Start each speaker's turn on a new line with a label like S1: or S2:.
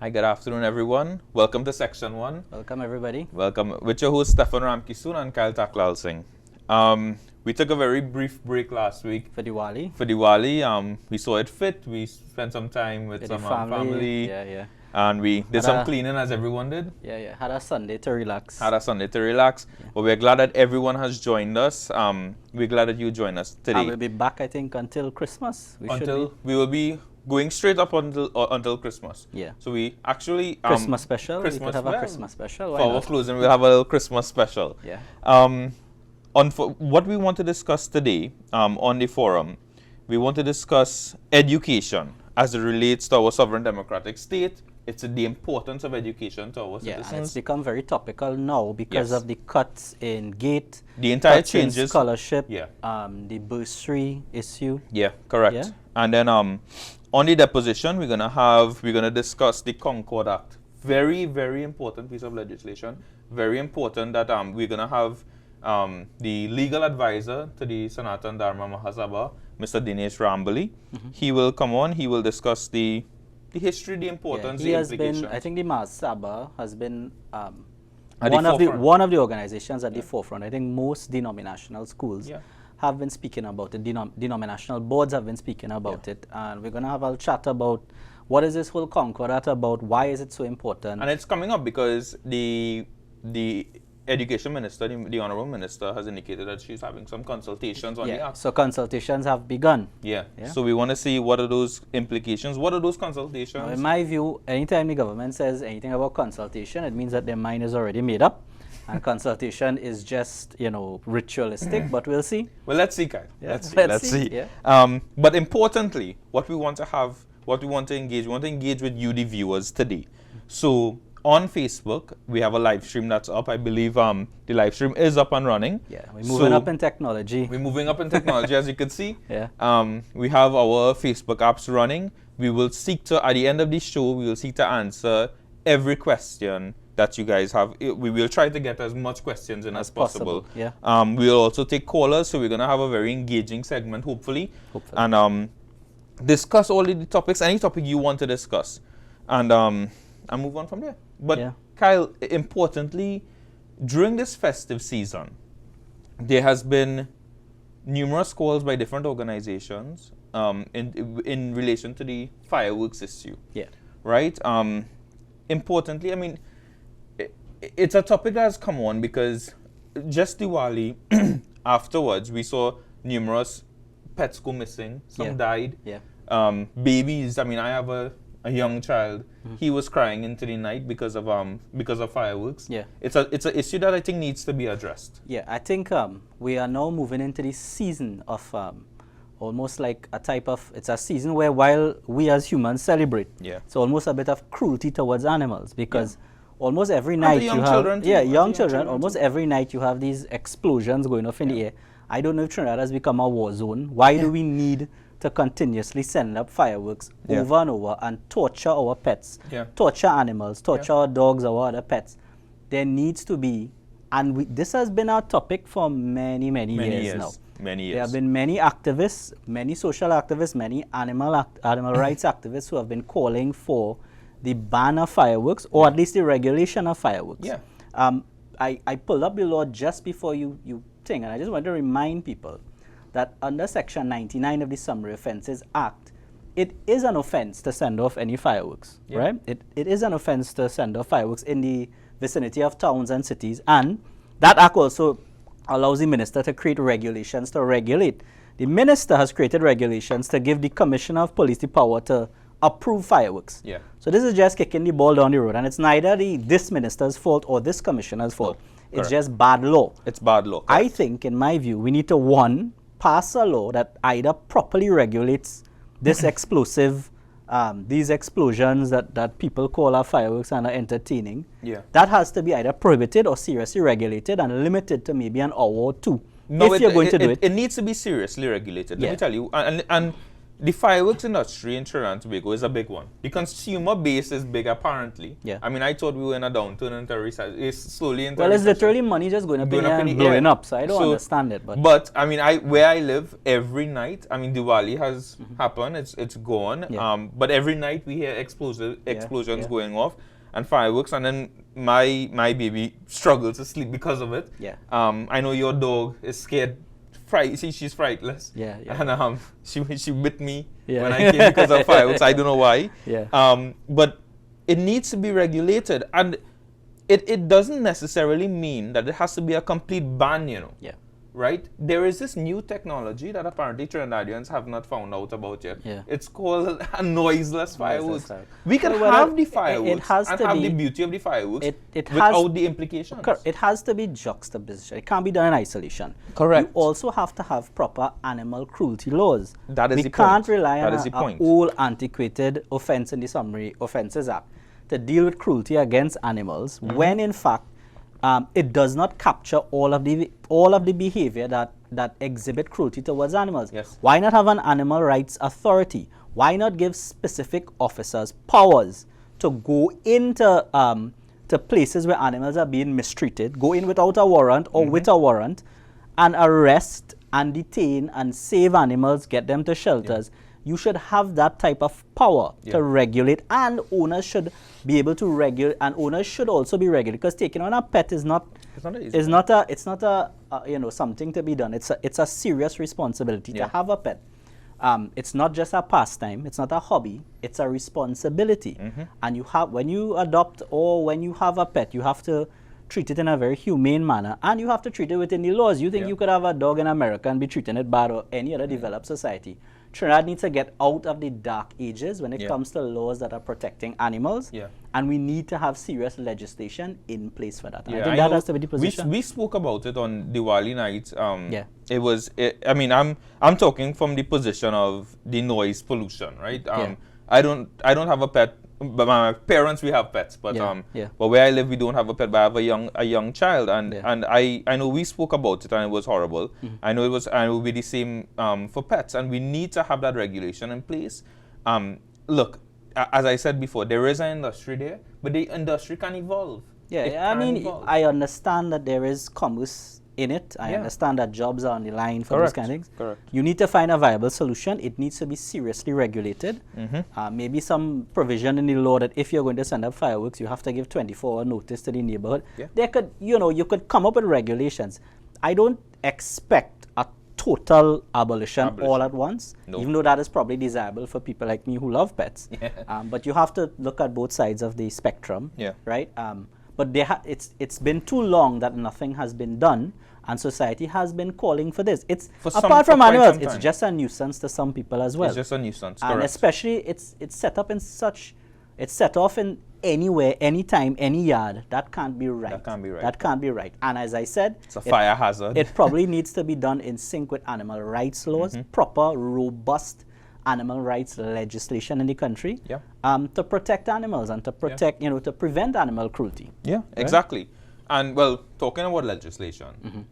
S1: Hi, good afternoon, everyone. Welcome to Section 1.
S2: Welcome, everybody.
S1: Welcome with your host, Stefan Ramkisoon and Kyle Taklal Singh. We took a very brief break last week
S2: For Diwali.
S1: for Diwali. We saw it fit. We spent some time with some family.
S2: Yeah.
S1: And we did some cleaning, as everyone did.
S2: Yeah. Had a Sunday to relax.
S1: Had a Sunday to relax. Yeah. But we're glad that everyone has joined us. We're glad that you joined us today.
S2: And we'll be back, I think, until Christmas.
S1: We will be going straight up until Christmas.
S2: Yeah.
S1: So we actually
S2: Christmas special.
S1: Christmas,
S2: we could have a Christmas special.
S1: For our closing, we'll have a little Christmas special.
S2: Yeah.
S1: What we want to discuss today on the forum, we want to discuss education as it relates to our sovereign democratic state. It's the importance of education to our citizens.
S2: Yeah, and it's become very topical now because of the cuts in GATE,
S1: the entire
S2: cuts
S1: changes,
S2: in scholarship,
S1: yeah,
S2: the bursary issue.
S1: Yeah, correct.
S2: Yeah?
S1: And then on the deposition, we're gonna discuss the Concord Act. Very, very important piece of legislation. Very important that we're gonna have the legal advisor to the Sanatan Dharma Mahasabha, Mr. Dinesh Rambali. Mm-hmm. He will come on. He will discuss the history, the importance, the implications.
S2: I think the Mahasabha has been one of the organizations at the forefront. I think most denominational schools have been speaking about it. Denominational boards have been speaking about it. And we're going to have a chat about what is this whole Concord Act about, why is it so important.
S1: And it's coming up because the Education Minister, the Honorable Minister, has indicated that she's having some consultations on the act.
S2: So consultations have begun.
S1: Yeah. So we want to see what are those implications, what are those consultations.
S2: Now, in my view, anytime the government says anything about consultation, it means that their mind is already made up. And consultation is just, ritualistic, but we'll see.
S1: Well, let's see, Kyle.
S2: Yeah.
S1: Let's see.
S2: Yeah.
S1: But importantly, what we want to engage with you, the viewers, today. So on Facebook, we have a live stream that's up. I believe the live stream is up and running.
S2: Yeah, we're moving up in technology.
S1: We're moving up in technology, as you can see.
S2: Yeah.
S1: We have our Facebook apps running. We will seek to, at the end of the show, we will seek to answer every question that you guys have. We will try to get as much questions in as possible.
S2: Yeah.
S1: We'll also take callers, so we're going to have a very engaging segment, hopefully. And discuss all the topics, any topic you want to discuss. And move on from there. But Kyle, importantly, during this festive season, there has been numerous calls by different organizations in relation to the fireworks issue.
S2: Yeah.
S1: Right? Importantly, I mean, it's a topic that has come on because just Diwali, afterwards, we saw numerous pets go missing. Some died.
S2: Yeah.
S1: Babies, I mean, I have a young child. He was crying into the night because of fireworks. Yeah. It's an issue that I think needs to be addressed.
S2: Yeah, I think we are now moving into this season of almost like a type of, it's a season where while we as humans celebrate, it's almost a bit of cruelty towards animals because almost every night you have young children, almost every night you have these explosions going off in the air. I don't know if Trinidad has become a war zone. Why do we need to continuously send up fireworks over and over and torture our pets, torture animals, torture our dogs, our other pets? There needs to be, and this has been our topic for many years now.
S1: Many years.
S2: There have been many activists, many social activists, many animal rights activists who have been calling for the ban of fireworks, or at least the regulation of fireworks.
S1: Yeah.
S2: I pulled up the law just before you think, and I just want to remind people that under Section 99 of the Summary Offences Act, it is an offense to send off any fireworks, right? It is an offense to send off fireworks in the vicinity of towns and cities, and that act also allows the minister to create regulations to regulate. The minister has created regulations to give the Commissioner of Police the power to approve fireworks.
S1: Yeah.
S2: So this is just kicking the ball down the road, and it's neither this minister's fault or this commissioner's fault. It's just bad law.
S1: It's bad law.
S2: I think, in my view, we need to, pass a law that either properly regulates this explosive, these explosions that people call our fireworks and are entertaining.
S1: Yeah.
S2: That has to be either prohibited or seriously regulated and limited to maybe an hour or two.
S1: No,
S2: if you're going to do it.
S1: It needs to be seriously regulated. Let me tell you. And the fireworks industry in Trinidad and Tobago is a big one. The consumer base is big, apparently.
S2: Yeah.
S1: I mean, I thought we were in a downturn in terrorism. It's slowly in
S2: Well, it's literally money just going up in and blowing up, so I don't understand it.
S1: But I mean, where I live, every night, I mean, Diwali has happened. It's gone.
S2: Yeah.
S1: But every night we hear explosions going off and fireworks, and then my baby struggles to sleep because of it.
S2: Yeah.
S1: I know your dog is scared. She's frightless.
S2: Yeah.
S1: And she bit me when I came because of fireworks. I don't know why.
S2: Yeah.
S1: But it needs to be regulated, and it doesn't necessarily mean that it has to be a complete ban.
S2: Yeah.
S1: Right? There is this new technology that apparently Trinidadians have not found out about yet.
S2: Yeah.
S1: It's called a noiseless fireworks. We can have the fireworks and have the beauty of the fireworks without the implications.
S2: It has to be juxtaposition. It can't be done in isolation.
S1: Correct.
S2: You also have to have proper animal cruelty laws.
S1: That is the point.
S2: We can't rely on an old antiquated Offence in the Summary Offences Act to deal with cruelty against animals when in fact it does not capture all of the behavior that exhibit cruelty towards animals.
S1: Yes.
S2: Why not have an animal rights authority? Why not give specific officers powers to go into to places where animals are being mistreated, go in without a warrant or with a warrant, and arrest and detain and save animals, get them to shelters? You should have that type of power to regulate, and owners should be able to regulate, and owners should also be regulated, because taking on a pet is not something to be done. It's a serious responsibility to have a pet. It's not just a pastime, it's not a hobby, it's a responsibility. And when you adopt or when you have a pet, you have to treat it in a very humane manner, and you have to treat it within the laws. You think you could have a dog in America and be treating it bad, or any other developed society? Trinidad needs to get out of the dark ages when it comes to laws that are protecting animals, and we need to have serious legislation in place for that. I think that has to be the position.
S1: We spoke about it on Diwali night. I mean, I'm talking from the position of the noise pollution, right? I don't have a pet. But my parents, we have pets, but but where I live, we don't have a pet. But I have a young child, and I know we spoke about it, and it was horrible. I know it will be the same for pets, and we need to have that regulation in place. Look, as I said before, there is an industry there, but the industry can evolve.
S2: I understand that there is commerce in it. I understand that jobs are on the line for those kind of things.
S1: Correct.
S2: You need to find a viable solution. It needs to be seriously regulated. Maybe some provision in the law that if you're going to send up fireworks, you have to give 24-hour notice to the neighborhood. There could, you could come up with regulations. I don't expect a total abolition all at once, even though that is probably desirable for people like me who love pets. But you have to look at both sides of the spectrum, right? But it's been too long that nothing has been done, and society has been calling for this. Apart from animals, it's just a nuisance to some people as well.
S1: It's just a nuisance,
S2: and especially it's set up in it's set off in anywhere, anytime, any yard. That can't be right. That can't be right. And as I said,
S1: it's a fire hazard.
S2: It probably needs to be done in sync with animal rights laws, proper, robust animal rights legislation in the country, to protect animals and to protect, to prevent animal cruelty.
S1: Yeah, exactly. And well, talking about legislation,